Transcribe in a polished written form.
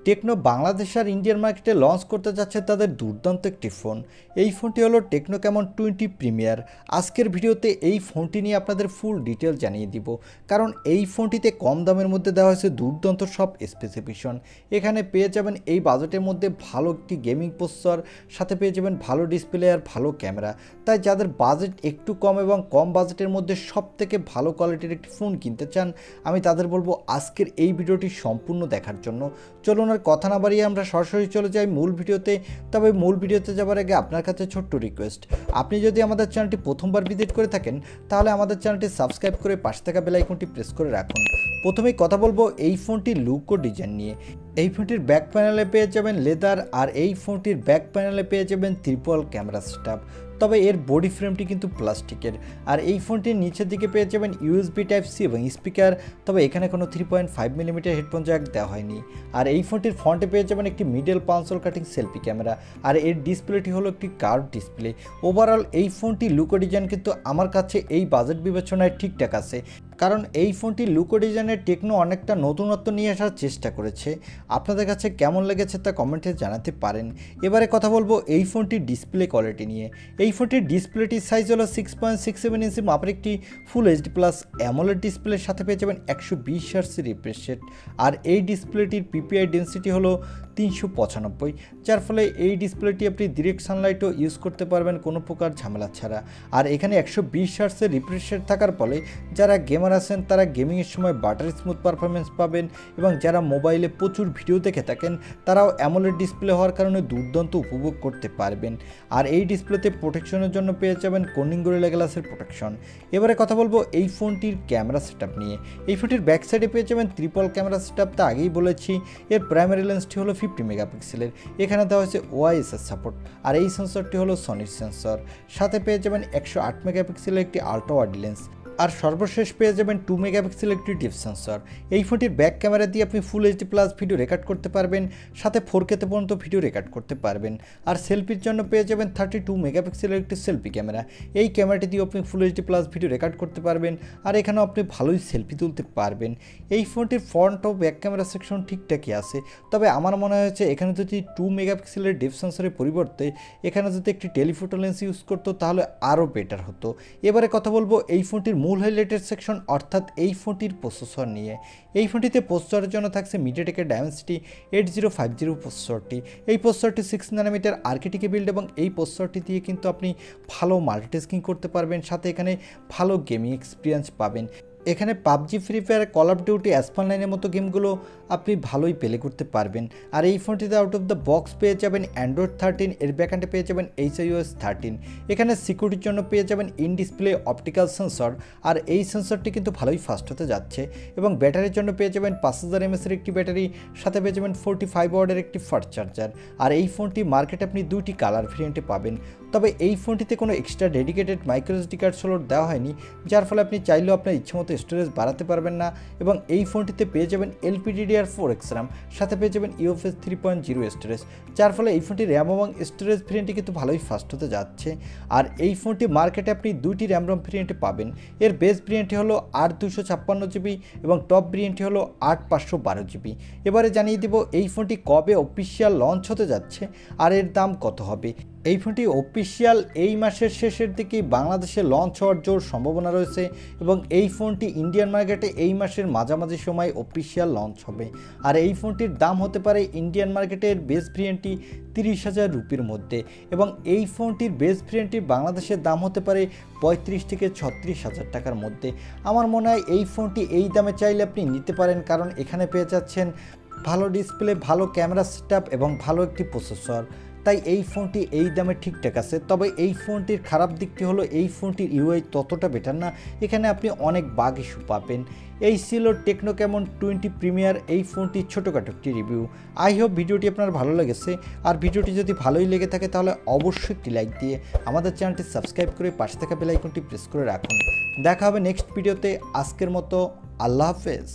Techno Bangladesh আর Indian মার্কেটে launch করতে যাচ্ছে তাদের দুর্দান্ত একটি ফোন। এই ফোনটি হলো টেকনো ক্যামন 20 প্রিমিয়ার। আজকের ভিডিওতে এই ফোনটি নিয়ে আপনাদের ফুল ডিটেল জানিয়ে দিব, কারণ এই ফোনটিতে কম দামের মধ্যে দেওয়া হয়েছে দুর্দান্ত সব স্পেসিফিকেশন। এখানে পেয়ে যাবেন এই বাজেটের মধ্যে ভালো একটি গেমিং প্রসেসর, সাথে পেয়ে যাবেন ভালো ডিসপ্লে আর ভালো ক্যামেরা। তাই যাদের বাজেট একটু কম এবং কম বাজেটের মধ্যে সব থেকে ভালো কোয়ালিটির একটি ফোন কিনতে চান, আমি তাদের বলবো আজকের এই ভিডিওটি সম্পূর্ণ দেখার জন্য। চলুন আর কথা না বাড়িয়ে আমরা সরাসরি চলে যাই মূল ভিডিওতে। তবে মূল ভিডিওতে যাওয়ার আগে আপনার কাছে ছোট্ট রিকোয়েস্ট, আপনি যদি আমাদের চ্যানেলটি প্রথমবার ভিজিট করে থাকেন তাহলে আমাদের চ্যানেলটি সাবস্ক্রাইব করে পাশে থাকা বেল আইকনটি প্রেস করে রাখুন। প্রথমেই কথা বলবো এই ফোনটির লুক ও ডিজাইন নিয়ে। এই ফোনটির ব্যাক প্যানেলে পেয়ে যাবেন লেদার, আর এই ফোনটির ব্যাক প্যানেলে পেয়ে যাবেন ট্রিপল ক্যামেরা সেটআপ। তবে এর বডি ফ্রেমটি কিন্তু প্লাস্টিকের। আর এই ফোনটির নিচের দিকে পেয়ে যাবেন ইউএসবি টাইপ সি এবং স্পিকার। তবে এখানে কোনো 3.5 মিলিমিটার হেডফোন জ্যাক দেওয়া হয়নি। আর এই ফোনটির ফ্রন্টে পেয়ে যাবেন একটি মিডল পাঞ্চল কাটিং সেলফি ক্যামেরা, আর এর ডিসপ্লেটি হলো একটি কার্ভ ডিসপ্লে। ওভারঅল এই ফোনটি লুক ও ডিজাইন কিন্তু আমার কাছে এই বাজেট বিবেচনায় ঠিকঠাক আছে, কারণ এই ফোনটির লুক ও ডিজাইনের টেকনো অনেকটা নতুনত্ব নিয়ে আসার চেষ্টা করেছে। আপনাদের কাছে কেমন লেগেছে তা কমেন্টে জানাতে পারেন। এবারে কথা বলবো এই ফোনটির ডিসপ্লে কোয়ালিটি নিয়ে। এই ফোনটির ডিসপ্লেটির সাইজ হলো 6.67 ইঞ্চি মাপের একটি ফুল এইচডি প্লাস অ্যামোলেড ডিসপ্লের সাথে পেয়ে যাবেন 120 হার্টজের রিফ্রেশ রেট। আর এই ডিসপ্লেটির পিপিআই ডেন্সিটি হলো 395, যার ফলে এই ডিসপ্লেটি আপনি ডিরেক্ট সানলাইটও ইউজ করতে পারবেন কোনো প্রকার ঝামেলা ছাড়া। আর এখানে 120 হার্টজের রিফ্রেশ রেট থাকার ফলে যারা গেমার আছেন তারা গেমিংয়ের সময় বাটার স্মুথ পারফরমেন্স পাবেন, এবং যারা মোবাইলে প্রচুর ভিডিও দেখে থাকেন তারাও অ্যামোলেড ডিসপ্লে হওয়ার কারণে দুর্দান্ত উপভোগ করতে পারবেন। আর এই ডিসপ্লেতে প্রোটেকশনের জন্য পেয়ে যাবেন কর্নিং গরিলা গ্লাসের প্রোটেকশন। এবারে কথা বলবো এই ফোনটির ক্যামেরা সেটআপ নিয়ে। এই ফোনটির ব্যাক সাইডে পেয়ে যাবেন ট্রিপল ক্যামেরা সেটআপ, তা আগেই বলেছি। এর প্রাইমারি লেন্সটি হলো 50 মেগাপিক্সেলের। এখানে দেওয়া হয়েছে ওআইএসএস সাপোর্ট, আর এই সেন্সরটি হলো সনির সেন্সর। সাথে পেয়ে যাবেন 108 মেগাপিক্সেলের একটি আল্ট্রা ওয়াইড লেন্স, আর সর্বশেষ পেয়ে যাবেন 2 মেগাপিক্সেলের একটি ডিপ সেন্সর। এই ফোনটির ব্যাক ক্যামেরা দিয়ে আপনি full HD plus video record করতে পারবেন, সাথে 4K পর্যন্ত ভিডিও রেকর্ড করতে পারবেন। আর সেলফির জন্য পেয়ে যাবেন 32 মেগাপিক্সেলের একটি সেলফি ক্যামেরা। এই ক্যামেরাটি দিয়ে আপনি full HD plus video record করতে পারবেন, আর এখানেও আপনি ভালোই সেলফি তুলতে পারবেন। এই ফোনটির ফ্রন্ট ও ব্যাক ক্যামেরা সেকশন ঠিকঠাকই আছে, তবে আমার মনে হয়েছে এখানে যদি 2 মেগাপিক্সেলের ডিপ সেন্সরের পরিবর্তে এখানে যদি একটি টেলিফোটো লেন্স ইউজ করতো তাহলে আরও বেটার হতো। এবারে কথা বলবো এই ফোনটির মূল হাইলাইটের সেকশন, অর্থাৎ এই ফোনটির প্রসেসর নিয়ে। এই ফোনটিতে প্রসেসরের জন্য থাকছে মিডিয়াটেকের ডায়মেনসিটি 8050 প্রসেসরটি। এই প্রসেসরটি 6 ন্যানোমিটার আর্কিটেকে বিল্ড, এবং এই প্রসেসরটি দিয়ে কিন্তু আপনি ভালো মাল্টিটাস্কিং করতে পারবেন, সাথে এখানে ভালো গেমিং এক্সপিরিয়েন্স পাবেন। এখানে PUBG, free fire, call of duty, অ্যাসপানলাইনের মতো গেমগুলো আপনি ভালোই প্লে করতে পারবেন। আর এই ফোনটিতে আউট অফ দ্য বক্স পেয়ে যাবেন অ্যান্ড্রয়েড 13, এর ব্যাকএন্ডে পেয়ে যাবেন HiOS 13। এখানে সিকিউরিটির জন্য পেয়ে যাবেন ইন ডিসপ্লে অপটিক্যাল সেন্সর, আর এই সেন্সরটি কিন্তু ভালোই ফাস্ট হতে যাচ্ছে। এবং ব্যাটারির জন্য পেয়ে যাবেন 5000 mAh-এর একটি ব্যাটারি, সাথে পেয়ে যাবেন 45 ওয়াটের একটি ফাস্ট চার্জার। আর এই ফোনটি মার্কেটে আপনি 2টি কালার ভেরিয়েন্টে পাবেন। তবে এই ফোনটিতে কোনো extra dedicated microSD card slot দেওয়া হয়নি, যার ফলে আপনি চাইলেও আপনার ইচ্ছেমতো স্টোরেজ বাড়াতে পারবেন না। এবং এই ফোনটিতে পেয়ে যাবেন LPDDR4X RAM, সাথে পেয়ে যাবেন UFS 3.0 স্টোরেজ, যার ফলে এই ফোনটি র্যাম এবং স্টোরেজ ভেরিয়েন্টটি কিন্তু ভালোই ফাস্ট হতে যাচ্ছে। আর এই ফোনটি মার্কেটে আপনি 2টি র্যাম রম ভেরিয়েন্টে পাবেন। এর বেস ভেরিয়েন্টটি হলো 8/256 GB এবং টপ ভেরিয়েন্টটি হলো 8/512 GB। এবারে জানিয়ে দেব এই ফোনটি কবে অফিসিয়াল লঞ্চ হতে যাচ্ছে আর এর দাম কত হবে। এই ফোনটি অফিসিয়াল এই মাসের শেষের দিকেই বাংলাদেশে লঞ্চ হওয়ার জোর সম্ভাবনা রয়েছে, এবং এই ফোনটি ইন্ডিয়ান মার্কেটে এই মাসের মাঝামাঝি সময় অফিসিয়াল লঞ্চ হবে। আর এই ফোনটির দাম হতে পারে ইন্ডিয়ান মার্কেটের বেস ভেরিয়েন্টটি 30,000 রুপির মধ্যে, এবং এই ফোনটির বেস ভেরিয়েন্টটির বাংলাদেশের দাম হতে পারে 35 থেকে 36,000 টাকার মধ্যে। আমার মনে হয় এই ফোনটি এই দামে চাইলে আপনি নিতে পারেন, কারণ এখানে পেয়ে যাচ্ছেন ভালো ডিসপ্লে, ভালো ক্যামেরা সেটআপ এবং ভালো একটি প্রসেসর। তাই এই ফোনটি এই দামে ঠিকঠাক আছে। তবে এই ফোনটির খারাপ দিকটি হলো এই ফোনটির ইউআই ততটা বেটার না, এখানে আপনি অনেক বাগ ইস্যু পাবেন। এই ছিল টেকনো ক্যামন 20 প্রিমিয়ার এই ফোনটির ছোটোখাটো একটি রিভিউ। আই হোপ ভিডিওটি আপনার ভালো লেগেছে। আর ভিডিওটি যদি ভালোই লেগে থাকে তাহলে অবশ্যই একটি লাইক দিয়ে আমাদের চ্যানেলটি সাবস্ক্রাইব করে পাশে থাকা বেল আইকনটি প্রেস করে রাখুন। দেখা হবে নেক্সট ভিডিওতে। আজকের মতো আল্লাহ হাফেজ।